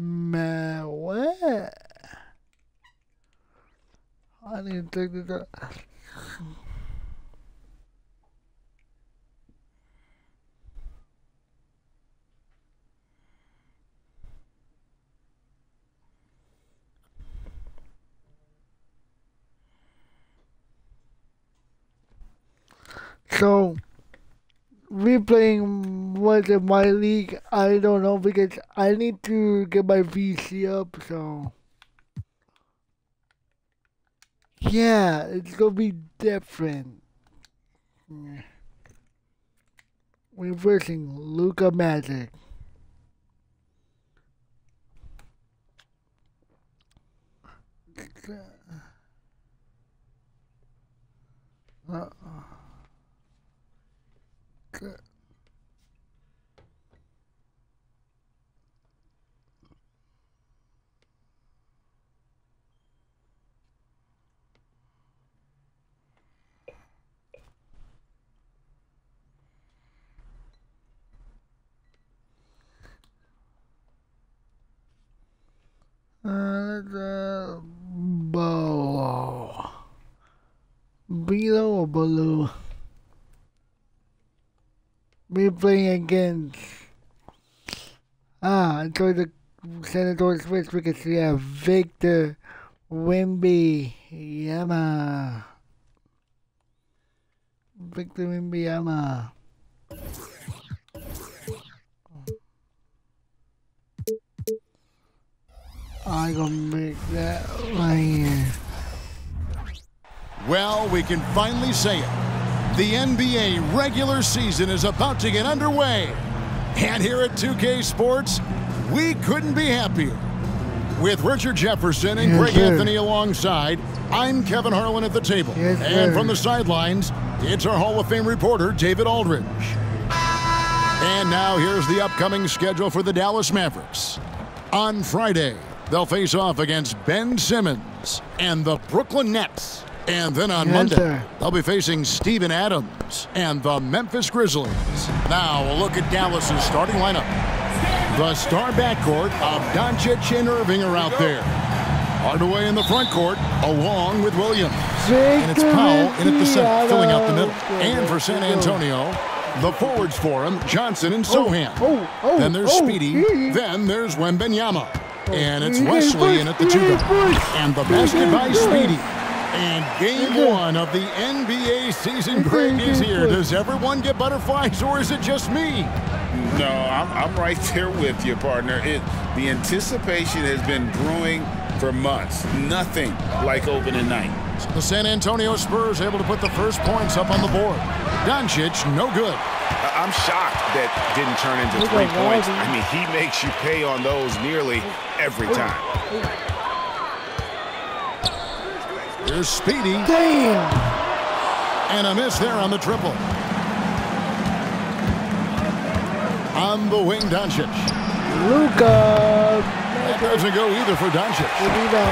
Man, what? I need to take this out. So, replaying what's in my league, I don't know because I need to get my VC up, so. Yeah, it's gonna be different. Reversing Luca Magic. Uh, Bow. Below or below? We're playing against. Enjoy the San Antonio Spurs because we have Victor Wimby Yama. Victor Wimby Yama. I'm gonna make that right here. Well, we can finally say it. The NBA regular season is about to get underway. And here at 2K Sports, we couldn't be happier. With Richard Jefferson and Greg Anthony alongside, I'm Kevin Harlan at the table. And from the sidelines, it's our Hall of Fame reporter, David Aldridge. And now here's the upcoming schedule for the Dallas Mavericks. On Friday, they'll face off against Ben Simmons and the Brooklyn Nets. And then on Monday, they'll be facing Steven Adams and the Memphis Grizzlies. Now, a look at Dallas's starting lineup. The star backcourt of Doncic and Irving are out there. Hardaway in the front court, along with Williams. And it's Powell in at the center, filling out the middle. And for San Antonio, the forwards for him, Johnson and Sohan. Then there's Speedy. Then there's Wembanyama. And it's Wesley in at the two guard. And the basket by Speedy. And game one of the NBA season, Greg, is here. Does everyone get butterflies, or is it just me? No, I'm right there with you, partner. The anticipation has been brewing for months. Nothing like opening night. So the San Antonio Spurs able to put the first points up on the board. Doncic, no good. I'm shocked that didn't turn into 3 points. I mean, he makes you pay on those nearly every time. Here's Speedy. Damn! And a miss there on the triple. On the wing, Doncic. Luka. That doesn't go either for Doncic.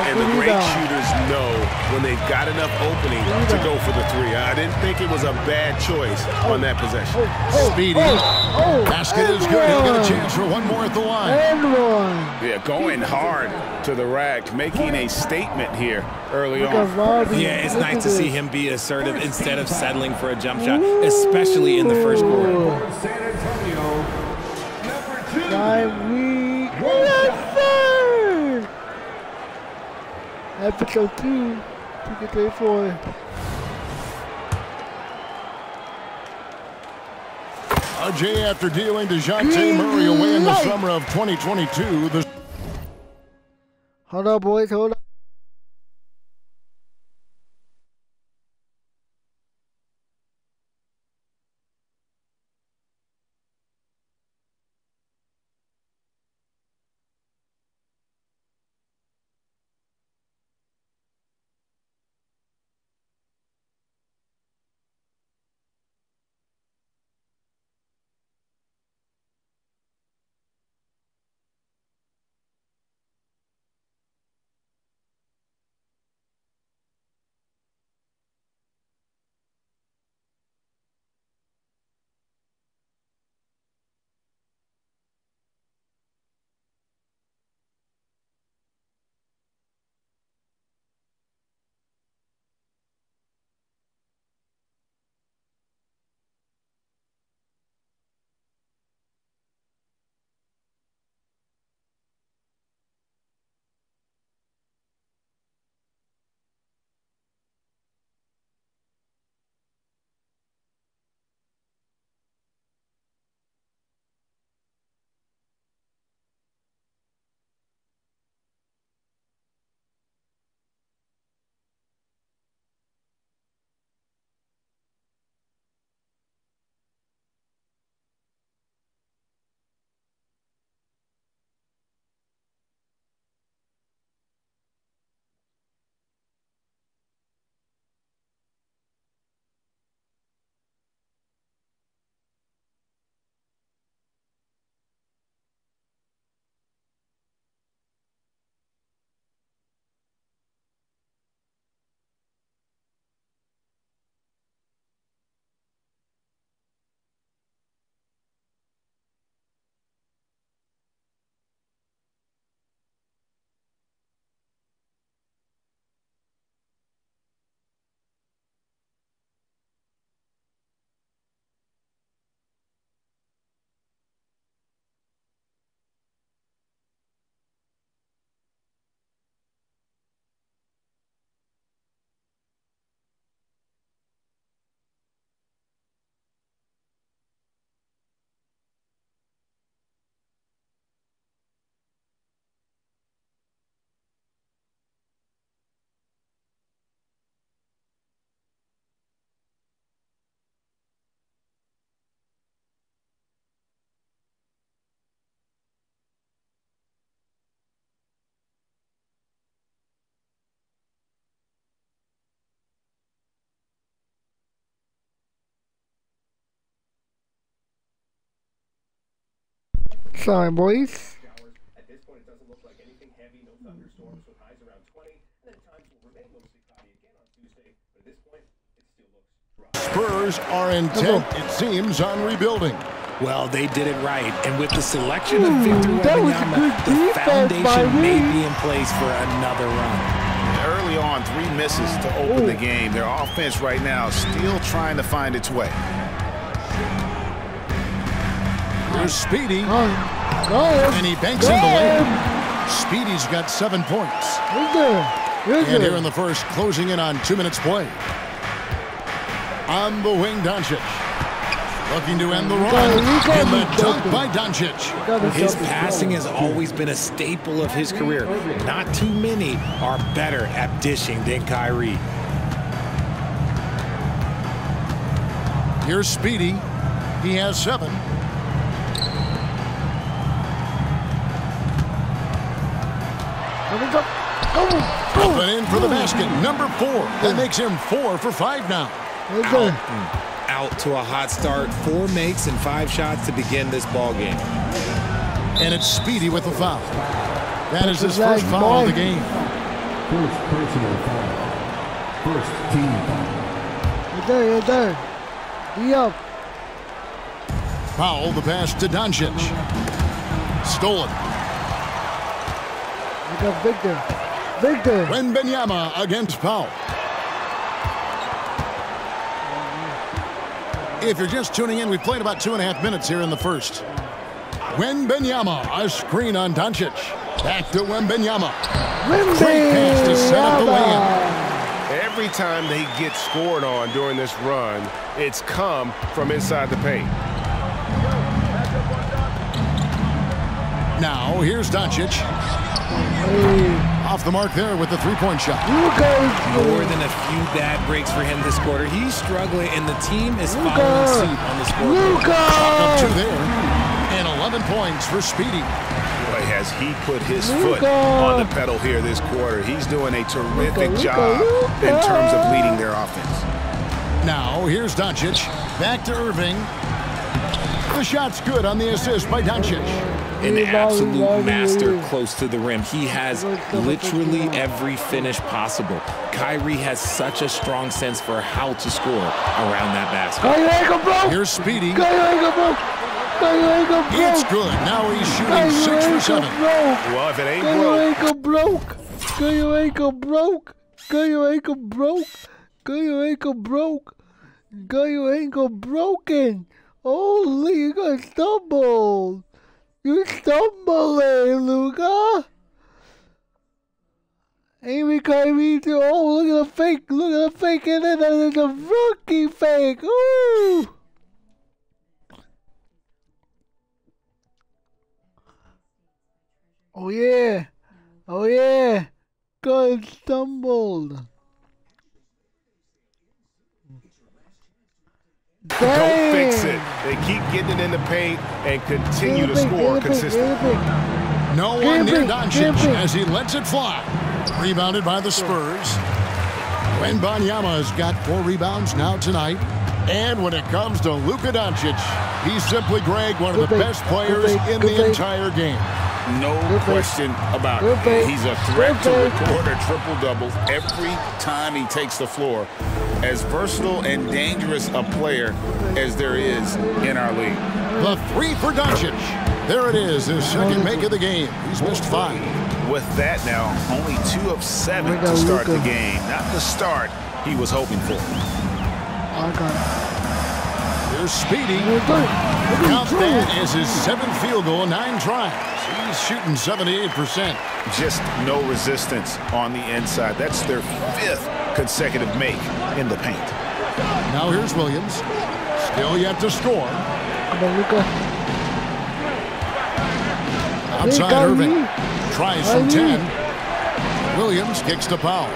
And the great shooters know when they've got enough opening to go for the three. I didn't think it was a bad choice on that possession. Speedy. Basket is good. He'll get a chance for one more at the line. Yeah, going hard to the rack, making a statement here early on. Yeah, it's nice to see him be assertive instead of settling for a jump shot, especially in the first quarter. San Antonio, number 2. Yes, sir! Episode 2, 2K24. RJ, after dealing DeJounte Murray away in the summer of 2022. Hold up, boys, hold up. sign, boys. At this point, it doesn't look like anything heavy, no thunderstorms with highs around 20, and then times will remain mostly cloudy again on Tuesday. But at this point, it still looks dry. Spurs are intent, it seems, on rebuilding. Well, they did it right, and with the selection of Victor that was a Wembanyama, good the defense by foundation may me. be in place for another run. Early on, 3 misses to open the game. Their offense right now still trying to find its way. Here's Speedy, Go. and he banks in the lane. Speedy's got 7 points. And here in the first, closing in on 2 minutes play. On the wing, Doncic. Looking to end the run. And the dunk by Doncic. His passing has always been a staple of his career. Not too many are better at dishing than Kyrie. Here's Speedy. He has 7. Up and in for the basket. Number 4. That makes him 4 for 5 now. Out to a hot start. 4 makes and 5 shots to begin this ball game. And it's Speedy with the foul. That is his first foul of the game. First personal foul. First team foul. There. Yup. Powell, the pass to Doncic. Stolen. We got Victor. Wembanyama against Powell. If you're just tuning in, we've played about 2.5 minutes here in the first. Wembanyama, a screen on Doncic. Back to Wembanyama. Great pass to set up the lay-in. Every time they get scored on during this run, it's come from inside the paint. Now, here's Doncic. Off the mark there with the 3-point shot. More than a few bad breaks for him this quarter. He's struggling, and the team is following suit on the scoreboard. Up 2 there. And 11 points for Speedy. Boy, has he put his foot on the pedal here this quarter. He's doing a terrific job in terms of leading their offense. Now, here's Doncic. Back to Irving. The shot's good on the assist by Doncic. An absolute master close to the rim. He has literally every finish possible. Kyrie has such a strong sense for how to score around that basket. Here's Speedy. It's good. Now he's shooting 6 for 7. Well, if it ain't broke. Got your ankle broke. Got your ankle broken. Holy, you got stumbled. You stumbling, Luka. Amy Kyrie too. Oh, look at the fake. And then there's a rookie fake. Ooh. Oh yeah. Got stumbled. Don't fix it. They keep getting it in the paint and continue to score consistently. No one near Doncic as he lets it fly. Rebounded by the Spurs. Wembanyama's got 4 rebounds now tonight. And when it comes to Luka Doncic, he's simply, Greg, one of the best players in the entire game. No question about it. He's a threat to record a triple-double every time he takes the floor. As versatile and dangerous a player as there is in our league. The 3 for Doncic. There it is, his second make of the game. He's missed 5. With that now, only 2 of 7 to start the game. Not the start he was hoping for. Here's Speedy. Count that as his 7th field goal in 9 tries. He's shooting 78%. Just no resistance on the inside. That's their 5th consecutive make in the paint. Now here's Williams. Still yet to score. Outside Irving. Tries from 10. Williams kicks to Powell.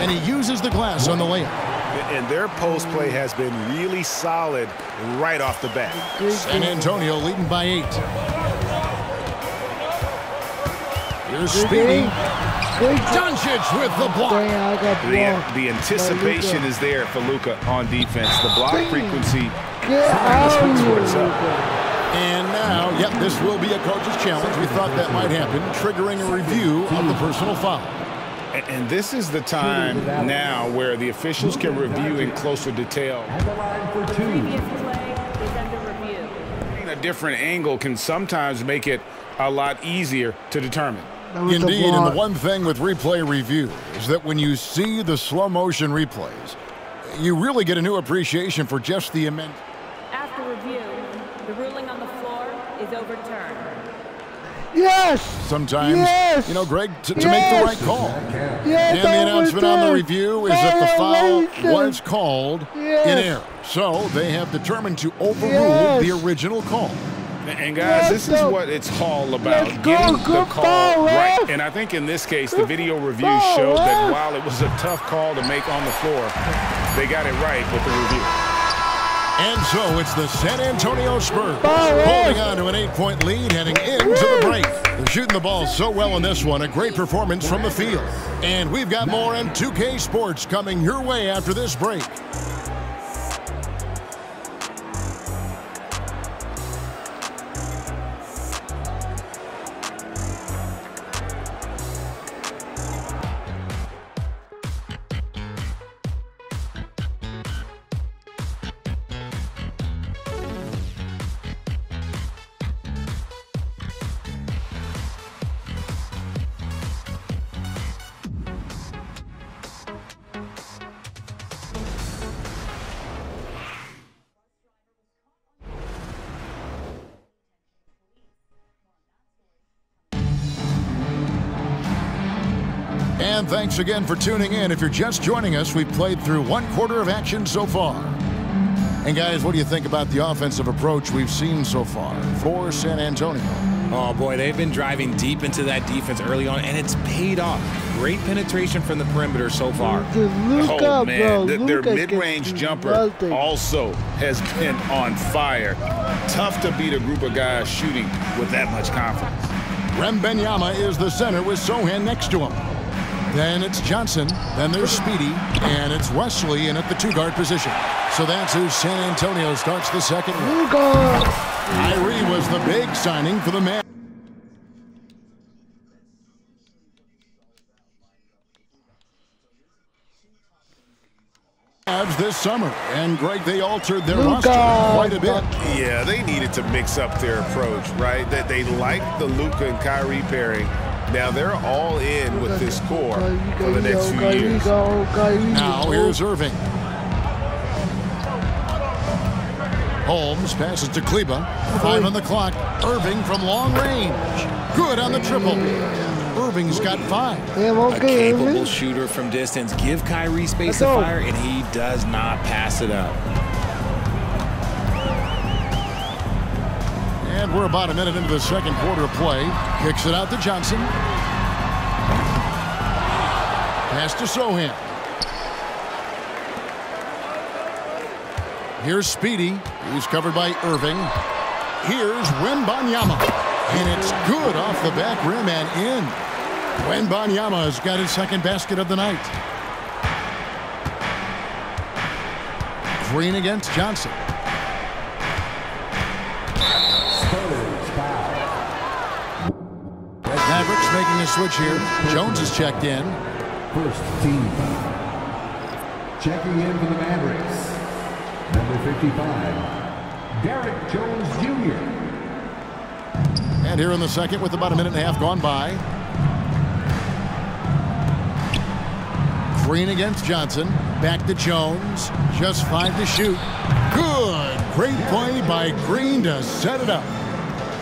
And he uses the glass on the layup. And their post play has been really solid right off the bat. San Antonio leading by 8. Here's Speedy. Doncic with the block. The anticipation is there for Luka on defense. The block frequency speaks for itself. And now, Yep, this will be a coach's challenge. We thought that might happen, triggering a review of the personal foul. And this is the time now where the officials can review in closer detail. Previous play is under review. A different angle can sometimes make it a lot easier to determine. Indeed, and the one thing with replay review is that when you see the slow motion replays, you really get a new appreciation for just the immense. After review, the ruling on the floor is overturned. Yes! Sometimes, yes! you know, Greg, to make the right call. Yes, and the announcement on the review is that the foul was called in error. So they have determined to overrule the original call. And guys, this is what it's all about, getting the call right. And I think in this case, the video review showed that while it was a tough call to make on the floor, they got it right with the review. And so it's the San Antonio Spurs holding on to an 8-point lead heading into the break. They're shooting the ball so well in this one. A great performance from the field. And we've got more on 2K Sports coming your way after this break. And thanks again for tuning in. If you're just joining us, we've played through 1/4 of action so far. And guys, what do you think about the offensive approach we've seen so far for San Antonio? Oh boy, they've been driving deep into that defense early on, and it's paid off. Great penetration from the perimeter so far. Oh man, their mid-range jumper also has been on fire. Tough to beat a group of guys shooting with that much confidence. Wembanyama is the center with Sohan next to him. Then it's Johnson, then there's Speedy, and it's Wesley in at the 2-guard position. So that's who San Antonio starts the second round. Kyrie was the big signing for the man. This summer, and Greg, they altered their roster quite a bit. Yeah, they needed to mix up their approach, right? That they liked the Luka and Kyrie pairing. Now they're all in with this core for the next few years. Now here's Irving. Holmes passes to Kleba. 5 on the clock. Irving from long range. Good on the triple. Irving's got 5. A capable shooter from distance. Give Kyrie space to fire, and he does not pass it up. And we're about a minute into the second quarter of play. Kicks it out to Johnson. Pass to Sohan. Here's Speedy. He's covered by Irving. Here's Wembanyama. And it's good off the back rim and in. Wembanyama has got his second basket of the night. Green against Johnson. Mavericks making a switch here. Jones is checked in. First team foul. Checking in for the Mavericks. Number 55, Derek Jones Jr. And here in the second with about a minute and a half gone by. Green against Johnson. Back to Jones. Just 5 to shoot. Good. Great play by Green to set it up.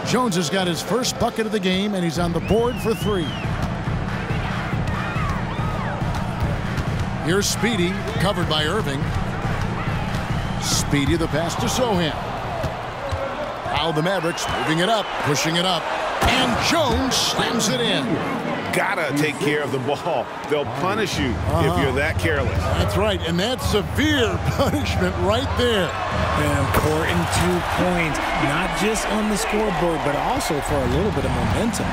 Jones has got his first bucket of the game, and he's on the board for 3. Here's Speedy, covered by Irving. Speedy, the pass to Sohan. Now the Mavericks moving it up, pushing it up, and Jones slams it in. Gotta take care of the ball. They'll punish you if you're that careless. That's right, and that's severe punishment right there. An important 2 points, not just on the scoreboard, but also for a little bit of momentum.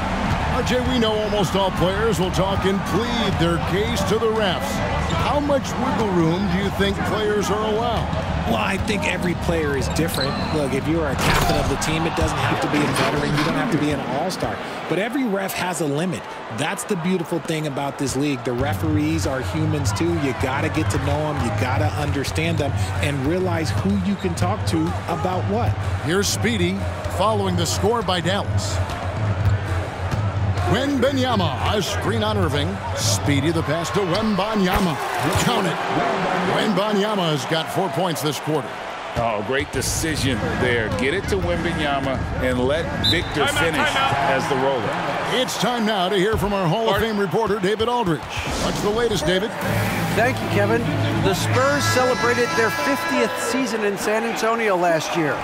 RJ, we know almost all players will talk and plead their case to the refs. How much wiggle room do you think players are allowed? Well, I think every player is different. Look, if you're a captain of the team, it doesn't have to be a veteran. You don't have to be an all-star. But every ref has a limit. That's the beautiful thing about this league. The referees are humans, too. You got to get to know them. You got to understand them and realize who you can talk to about what. Here's Speedy following the score by Dallas. Wembanyama, a screen on Irving. Speedy the pass to Wembanyama. Count it. Wembanyama has got 4 points this quarter. Oh, great decision there. Get it to Wembanyama and let Victor finish as the roller. It's time now to hear from our Hall of Fame reporter, David Aldridge. What's the latest, David? Thank you, Kevin. The Spurs celebrated their 50th season in San Antonio last year.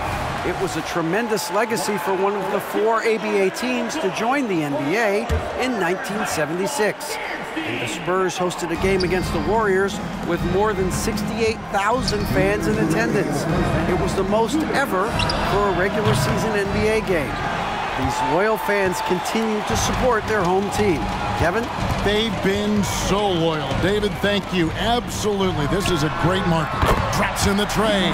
It was a tremendous legacy for one of the 4 ABA teams to join the NBA in 1976. And the Spurs hosted a game against the Warriors with more than 68,000 fans in attendance. It was the most ever for a regular season NBA game. These loyal fans continue to support their home team. Kevin? They've been so loyal. David, thank you. Absolutely. This is a great market. Drops in the tray.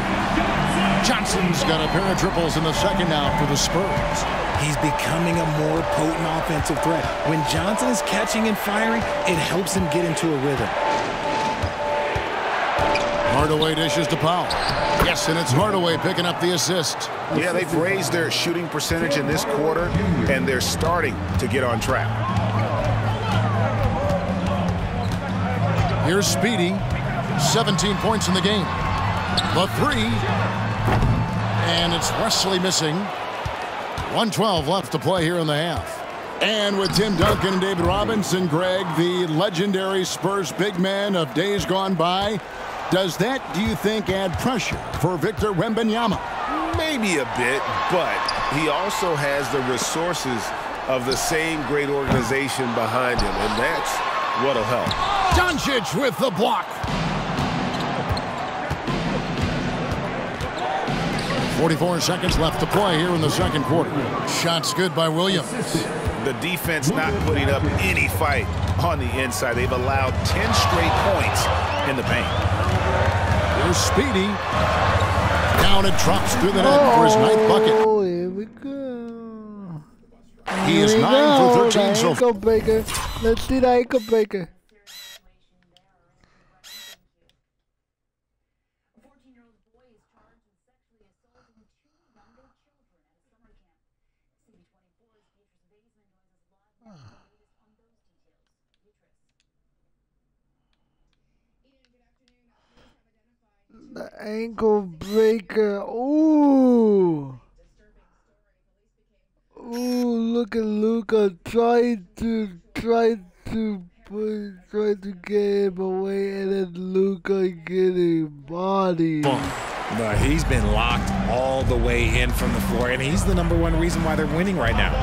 Johnson's got a pair of triples in the second now for the Spurs. He's becoming a more potent offensive threat. When Johnson is catching and firing, it helps him get into a rhythm. Hardaway dishes to Powell. Yes, and it's Hardaway picking up the assist. Yeah, they've raised their shooting percentage in this quarter, and they're starting to get on track. Here's Speedy. 17 points in the game. The three. And it's Wesley missing. 1:12 left to play here in the half. And with Tim Duncan and David Robinson, Greg, the legendary Spurs big man of days gone by, does that, do you think, add pressure for Victor Wembanyama? Maybe a bit, but he also has the resources of the same great organization behind him, and that's what'll help. Doncic with the block. 44 seconds left to play here in the second quarter. Shots good by Williams. The defense not putting up any fight on the inside. They've allowed 10 straight points in the paint. Here's Speedy. Down and drops through the net for his 9th bucket. Oh, here we go. He is 9 for 13 so far. Ankle breaker. Let's see the ankle breaker. The ankle breaker. Ooh. Ooh, look at Luka trying to get him away, and then Luka getting bodied. No, he's been locked all the way in from the floor, and he's the #1 reason why they're winning right now.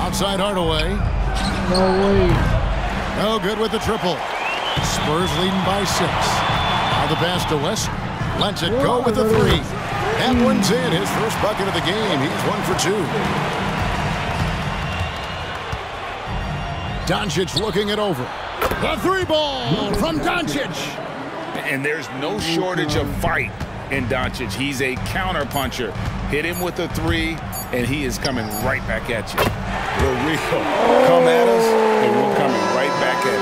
Outside Hardaway. No way. No good with the triple. Spurs leading by 6. Now the pass to West. Lets it go with the 3. That one's in. His first bucket of the game. He's 1 for 2. Doncic looking it over. The 3-ball from Doncic. And there's no shortage of fight in Doncic. He's a counter-puncher. Hit him with a 3, and he is coming right back at you. The real come at us, and we're coming right back at you.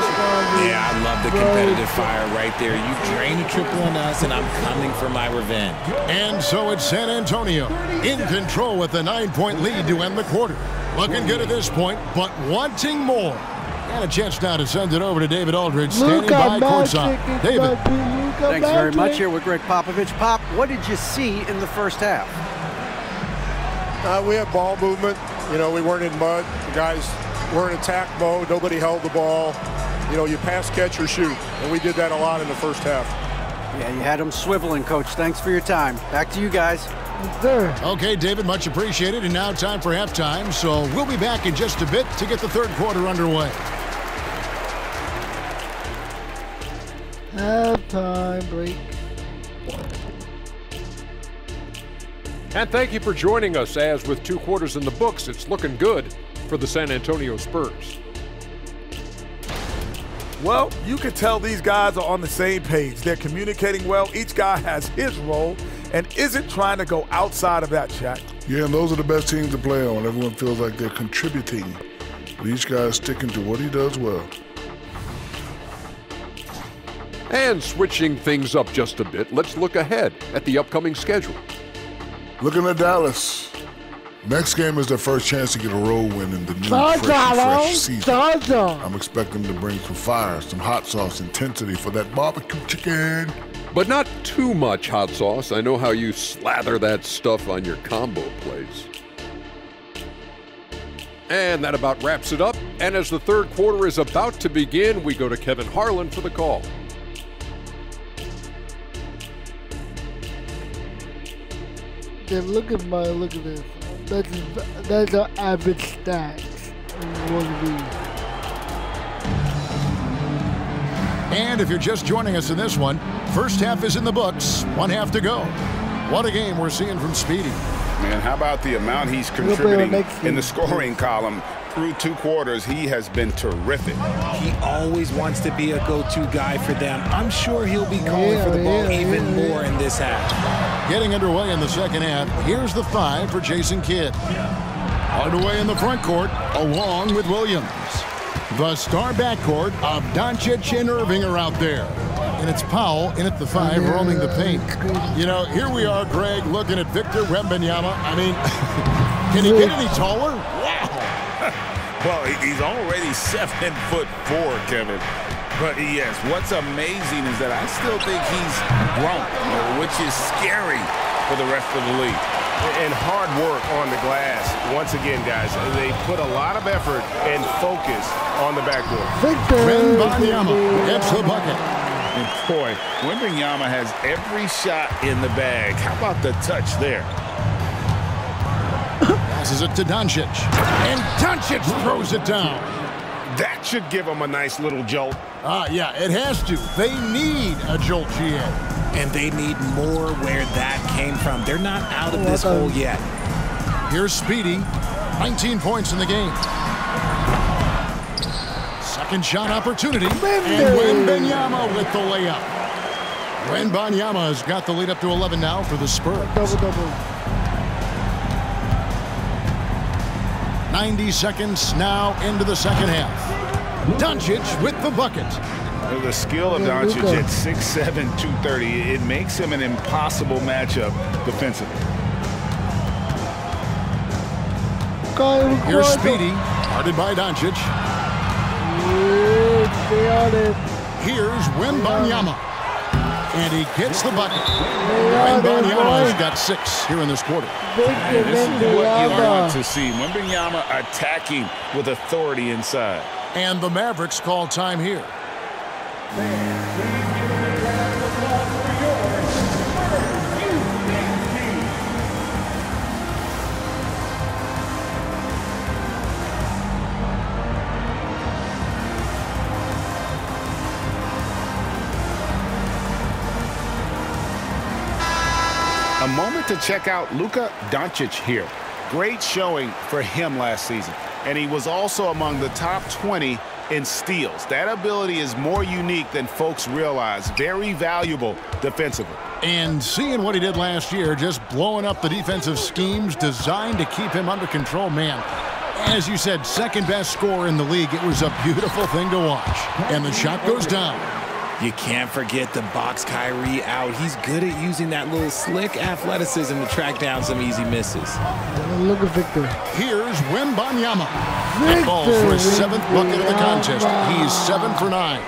Yeah, I love the competitive fire right there. You drain a triple on us, and I'm coming for my revenge. And so it's San Antonio in control with a 9-point lead to end the quarter. Looking good at this point, but wanting more. And a chance now to send it over to David Aldridge, standing by courtside. David. Thanks very much. Here with Greg Popovich. Pop, what did you see in the first half? We had ball movement. You know, we weren't in mud. The guys were in attack mode. Nobody held the ball. You know, you pass, catch, or shoot. And we did that a lot in the first half. Yeah, you had them swiveling, Coach. Thanks for your time. Back to you guys. Yes, sir. Okay, David, much appreciated. And now time for halftime. So we'll be back in just a bit to get the third quarter underway. Halftime break. And thank you for joining us as with 2 quarters in the books, it's looking good for the San Antonio Spurs. Well, you can tell these guys are on the same page. They're communicating well. Each guy has his role and isn't trying to go outside of that, Shaq. Yeah, and those are the best teams to play on. Everyone feels like they're contributing. But each guy is sticking to what he does well. And switching things up just a bit, let's look ahead at the upcoming schedule. Looking at Dallas. Next game is their first chance to get a road win in the new fresh season. I'm expecting them to bring some fire, some hot sauce, intensity for that barbecue chicken. But not too much hot sauce. I know how you slather that stuff on your combo plates. And that about wraps it up. And as the third quarter is about to begin, we go to Kevin Harlan for the call. Yeah, look at this. That's our average stats. And if you're just joining us in this one, first half is in the books, 1 half to go. What a game we're seeing from Speedy. Man, how about the amount he's contributing in the scoring column? Through 2 quarters, he has been terrific. He always wants to be a go-to guy for them. I'm sure he'll be calling for the ball even more in this half. Getting underway in the second half, here's the 5 for Jason Kidd. Underway in the front court, along with Williams. The star backcourt of Doncic and Irving are out there. And it's Powell in at the 5 roaming the paint. You know, here we are, Greg, looking at Victor Wembanyama. I mean, can he get any taller? Wow. Well, he's already 7'4", Kevin. But yes, what's amazing is that I still think he's grown, which is scary for the rest of the league. And hard work on the glass. Once again, guys, they put a lot of effort and focus on the backboard. Wembanyama gets the bucket. And boy, Wembanyama has every shot in the bag. How about the touch there? Passes it to Doncic. And Doncic throws it down. That should give them a nice little jolt. Yeah, it has to. They need a jolt, GA. And they need more where that came from. They're not out of this hole yet. Here's Speedy, 19 points in the game. Second shot opportunity, and Wembanyama with the layup. Wembanyama has got the lead up to 11 now for the Spurs. Double. 90 seconds now into the second half. Doncic with the bucket. The skill of Doncic at 6'7", 230, it makes him an impossible matchup defensively. Here's Speedy, guarded by Doncic. Here's Wembanyama. And he gets the bucket. Wembanyama has got 6 here in this quarter. And this is what you want to see. Wembanyama attacking with authority inside. And the Mavericks call time here. A moment to check out Luka Doncic here. Great showing for him last season. And he was also among the top 20 in steals. That ability is more unique than folks realize. Very valuable defensively. And seeing what he did last year, just blowing up the defensive schemes designed to keep him under control, man. As you said, second best scorer in the league. It was a beautiful thing to watch. And the shot goes down. You can't forget the box Kyrie out. He's good at using that little slick athleticism to track down some easy misses. Look at Victor. Here's Wembanyama. That ball for his 7th bucket of the contest. He's 7 for 9.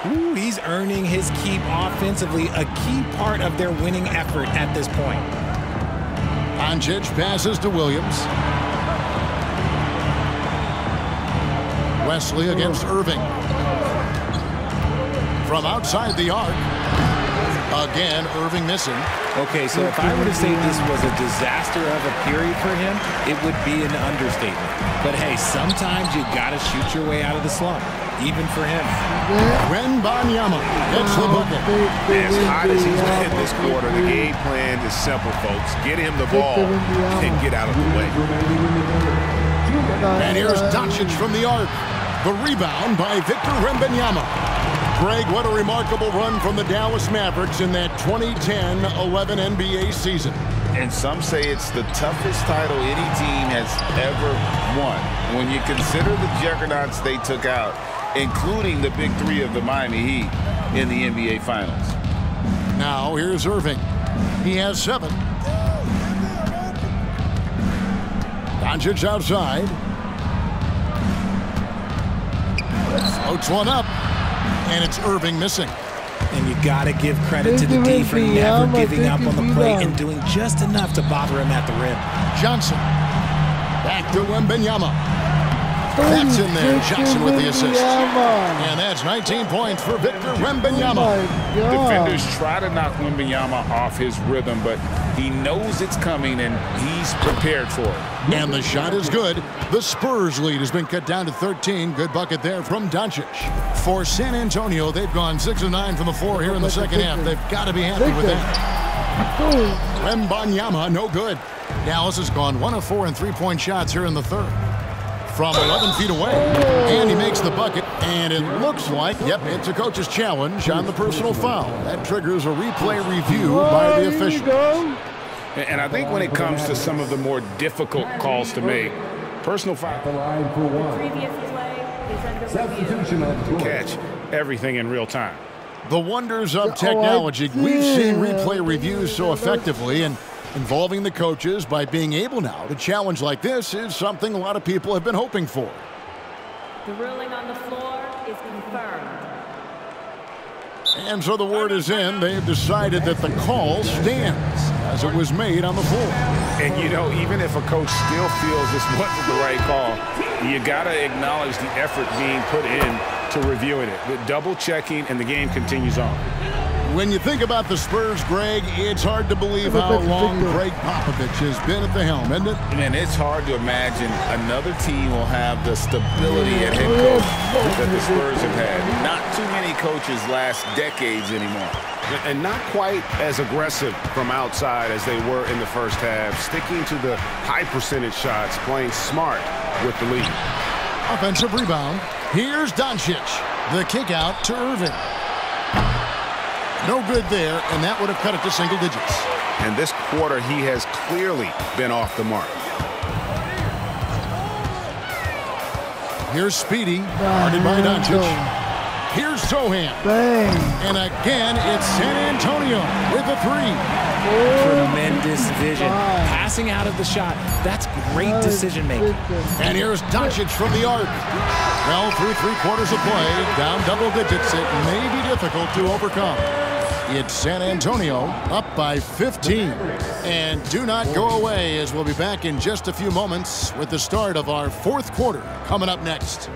Ooh, he's earning his keep offensively, a key part of their winning effort at this point. Doncic passes to Williams. Wesley against Irving. From outside the arc. Again, Irving missing. Okay, so if I were to say this was a disaster of a period for him, it would be an understatement. But hey, sometimes you gotta shoot your way out of the slump, even for him. Wembanyama gets the bucket. As hot as he's been this quarter, the game plan is simple, folks. Get him the ball and get out of the way. And here's Doncic from the arc. The rebound by Victor Wembanyama. Greg, what a remarkable run from the Dallas Mavericks in that 2010-11 NBA season. And some say it's the toughest title any team has ever won. When you consider the juggernauts they took out, including the big three of the Miami Heat in the NBA Finals. Now here's Irving. He has 7. Doncic outside. Floats one up. And it's Irving missing. And you got to give credit to the D for never giving up on the plate and doing just enough to bother him at the rim. Johnson. Back to Wembanyama. That's in there. Johnson with the assist. And that's 19 points for Victor Wembanyama. Defenders try to knock Wembanyama off his rhythm, but he knows it's coming and he's prepared for it. And the shot is good. The Spurs lead has been cut down to 13. Good bucket there from Doncic. For San Antonio, they've gone 6 of 9 from the floor here in the second half. They've got to be happy with that. Wembanyama, no good. Dallas has gone 1 of 4 in three-point shots here in the third. From 11 feet away. And he makes the bucket. And it looks like, yep, it's a coach's challenge on the personal foul. That triggers a replay review by the official. And I think when it comes to some of the more difficult calls to make, personal foul. Catch everything in real time. The wonders of technology. We've seen replay reviews so effectively, and involving the coaches by being able now to challenge like this is something a lot of people have been hoping for. The ruling on the floor is confirmed. And so the word is in. They've decided that the call stands as it was made on the floor. And, you know, even if a coach still feels this wasn't the right call, you got to acknowledge the effort being put in to reviewing it. The double checking, and the game continues on. When you think about the Spurs, Greg, it's hard to believe how long Greg Popovich has been at the helm, isn't it? And it's hard to imagine another team will have the stability at head coach that the Spurs have had. Not too many coaches last decades anymore. And not quite as aggressive from outside as they were in the first half, sticking to the high percentage shots, playing smart with the lead. Offensive rebound. Here's Doncic. The kick out to Irving. No good there, and that would have cut it to single digits. And this quarter, he has clearly been off the mark. Here's Speedy, guarded by Doncic. Here's Sohan. And again, it's San Antonio with a 3. Tremendous vision. Passing out of the shot. That's great decision making. And here's Doncic from the arc. Well, through 3/4 of play, down double digits, it may be difficult to overcome. It's San Antonio up by 15. And do not go away, as we'll be back in just a few moments with the start of our 4th quarter coming up next.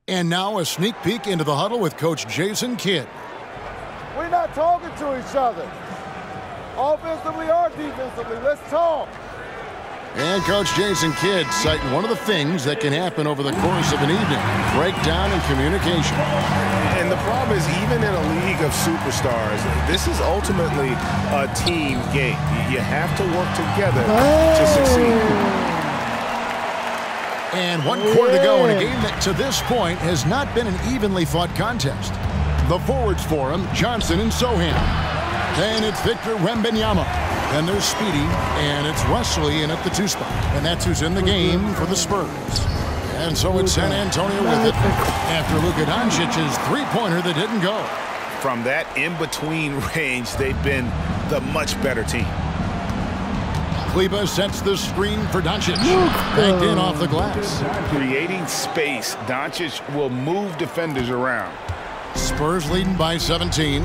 And now a sneak peek into the huddle with Coach Jason Kidd. We're not talking to each other. Offensively or defensively, let's talk. And Coach Jason Kidd citing one of the things that can happen over the course of an evening, breakdown in communication. And the problem is, even in a league of superstars, this is ultimately a team game. You have to work together to succeed. And 1 quarter to go in a game that to this point has not been an evenly fought contest. The forwards for him, Johnson and Sohan. Then it's Victor Wembanyama. Then there's Speedy, and it's Wesley in at the 2 spot. And that's who's in the game for the Spurs. And so it's San Antonio with it after Luka Doncic's 3-pointer that didn't go. From that in-between range, they've been the much better team. Kleba sets the screen for Doncic. Backed in off the glass. Creating space, Doncic will move defenders around. Spurs leading by 17.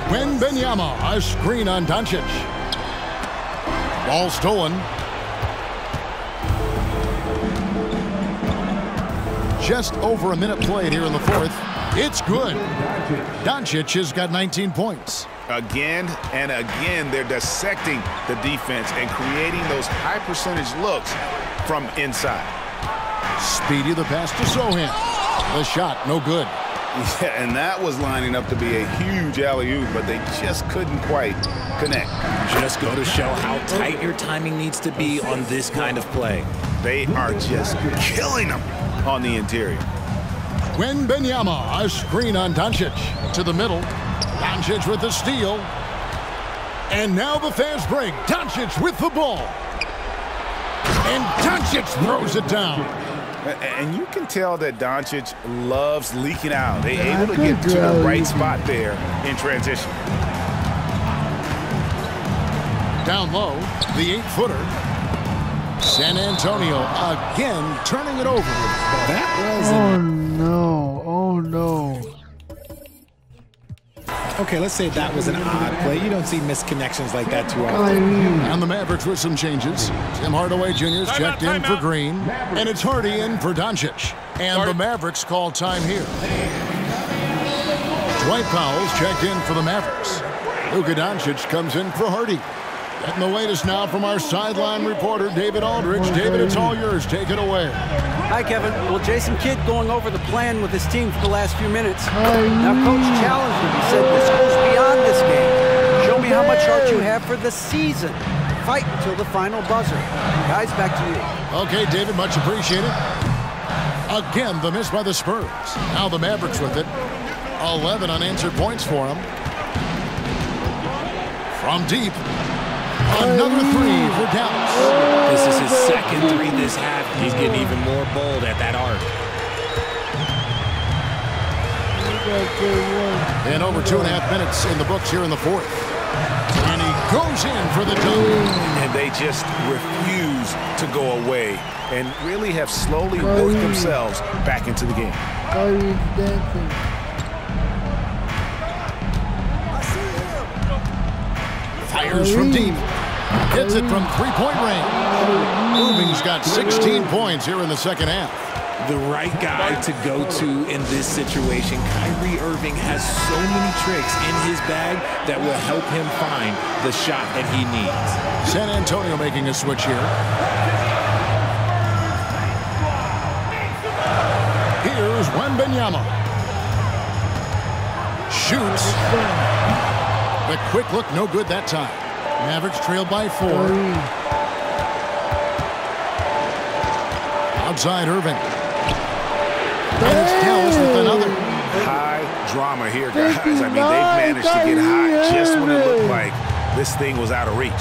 Wembanyama, a screen on Doncic. Ball stolen. Just over a minute played here in the 4th. It's good. Doncic has got 19 points. Again and again, they're dissecting the defense and creating those high percentage looks from inside. Speedy the pass to Sohan. The shot, no good. Yeah, and that was lining up to be a huge alley-oop, but they just couldn't quite connect. Just go to show how tight your timing needs to be on this kind of play. They are just killing them on the interior. Wembanyama, a screen on Doncic. To the middle. Doncic with the steal. And now the fast break. Doncic with the ball. And Doncic throws it down. And you can tell that Doncic loves leaking out. They're able to get to the right spot there in transition. Down low, the 8-footer. San Antonio again turning it over. That was Oh no. Okay, let's say that was an odd play. You don't see misconnections like that too often. And the Mavericks with some changes. Tim Hardaway Jr. is checked in for Green. And it's Hardy in for Doncic. And the Mavericks call time here. Dwight Powell's checked in for the Mavericks. Luka Doncic comes in for Hardy. Getting the latest now from our sideline reporter, David Aldridge. David, it's all yours. Take it away. Hi, Kevin. Well, Jason Kidd going over the plan with his team for the last few minutes. Now, Coach challenged him. He said, this goes beyond this game. Show me how much heart you have for the season. Fight until the final buzzer. Guys, back to you. Okay, David, much appreciated. Again, the miss by the Spurs. Now the Mavericks with it. 11 unanswered points for them. From deep. Another three for Dallas. This is his second three this half. He's getting even more bold at that arc. And over 2.5 minutes in the books here in the fourth. And he goes in for the dunk. And they just refuse to go away and really have slowly worked themselves back into the game. Fires from deep. Hits it from three-point range. Irving's got 16 points here in the second half. The right guy to go to in this situation. Kyrie Irving has so many tricks in his bag that will help him find the shot that he needs. San Antonio making a switch here. Here's Wembanyama. Shoots. The quick look, no good that time. Mavericks trailed by 4. Outside Irving. And it's Dallas with another. High drama here, guys. I mean, they've managed to get high just when it looked like this thing was out of reach.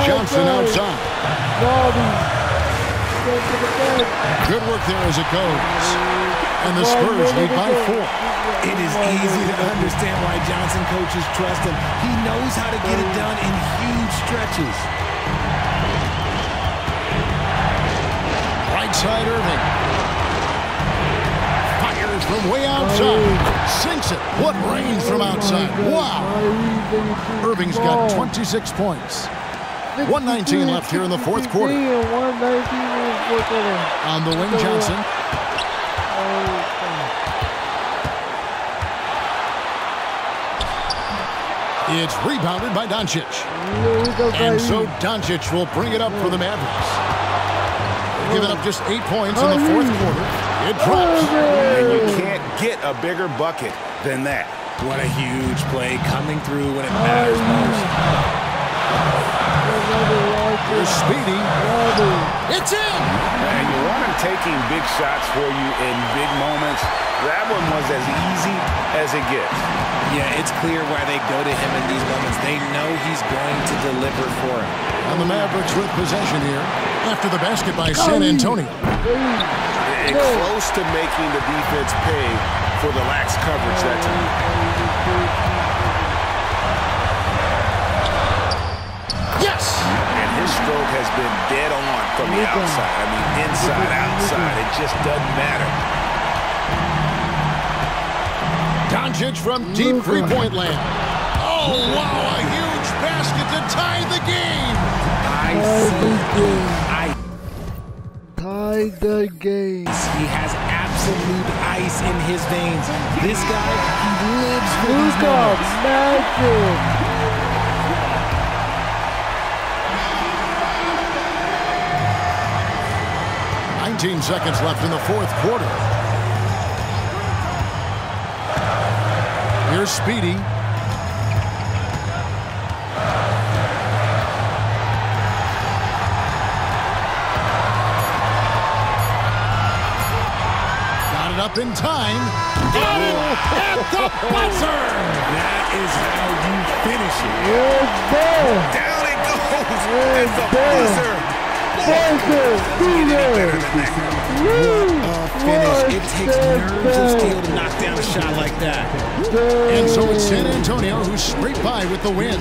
Johnson outside. Good work there as it goes. And the Spurs lead by 4. It is easy to understand why Johnson coaches trust him. He knows how to get it done in huge stretches. Right side Irving. Fires from way outside. Sinks it. What range from outside. Wow. Irving's got 26 points. 1:19 left here in the fourth quarter. On the wing, Johnson. It's rebounded by Doncic. And so Doncic will bring it up for the Mavericks. Giving up just 8 points in the fourth quarter. It drops. And you can't get a bigger bucket than that. What a huge play coming through when it matters most. Here's Speedy. It's in! And you want him taking big shots for you in big moments. That one was as easy as it gets. Yeah, it's clear why they go to him in these moments. They know he's going to deliver for him. And the Mavericks with possession here after the basket by San Antonio. And close to making the defense pay for the lax coverage that time. Yes! And his stroke has been dead on from the outside. I mean, inside, outside. It just doesn't matter. Doncic from deep three-point land. Oh, wow, a huge basket to tie the game. Tie the game. He has absolute ice in his veins. This guy, he lives for these moments. Magic. 19 seconds left in the fourth quarter. Here's Speedy. Got it up in time. Oh, at the buzzer! That is how you finish it. Down it goes at the buzzer. Finish. It takes nerves of steel to knock down a shot like that. And so it's San Antonio who scraped by with the win.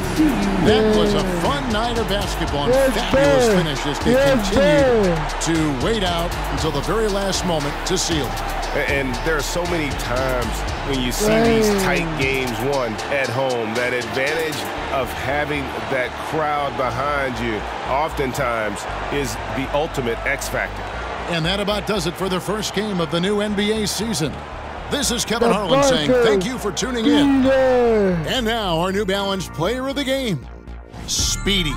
That was a fun night of basketball and fabulous finish as they continued to wait out until the very last moment to seal it. And there are so many times when you see these tight games won at home, that advantage of having that crowd behind you oftentimes is the ultimate X factor. And that about does it for the first game of the new NBA season. This is Kevin Harlan saying thank you for tuning in. And now our New Balance player of the game, Speedy.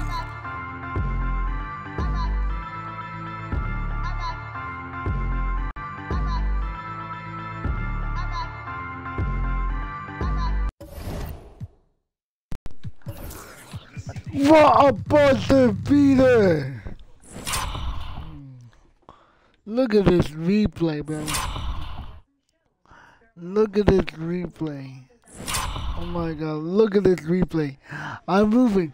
What a buzzer beater! Look at this replay, man. Look at this replay. Oh my god, look at this replay. I'm moving.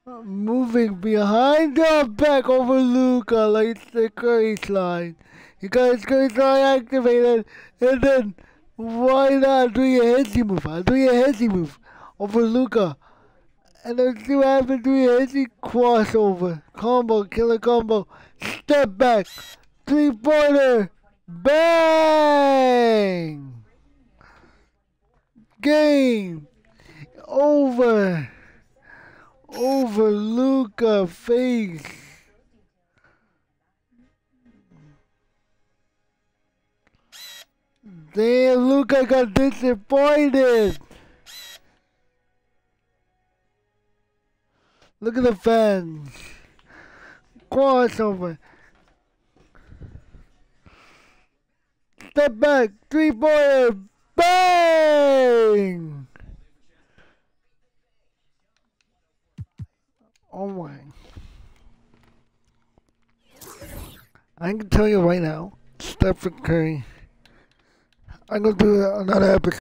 I'm moving behind the back over Luka like the Curry slide. You got his Curry slide activated, and then why not do your hezzy move? I'll do your hezzy move over Luka. And then see what happens to your hezzy crossover. Combo, killer combo. Step back. 3-pointer. Bang! Game over. Over Luka face. Damn, Luka got disappointed. Look at the fans. Crossover. Step back. 3-pointer. Bang! Oh my. I can tell you right now, Stephen Curry, I'm going to do another episode.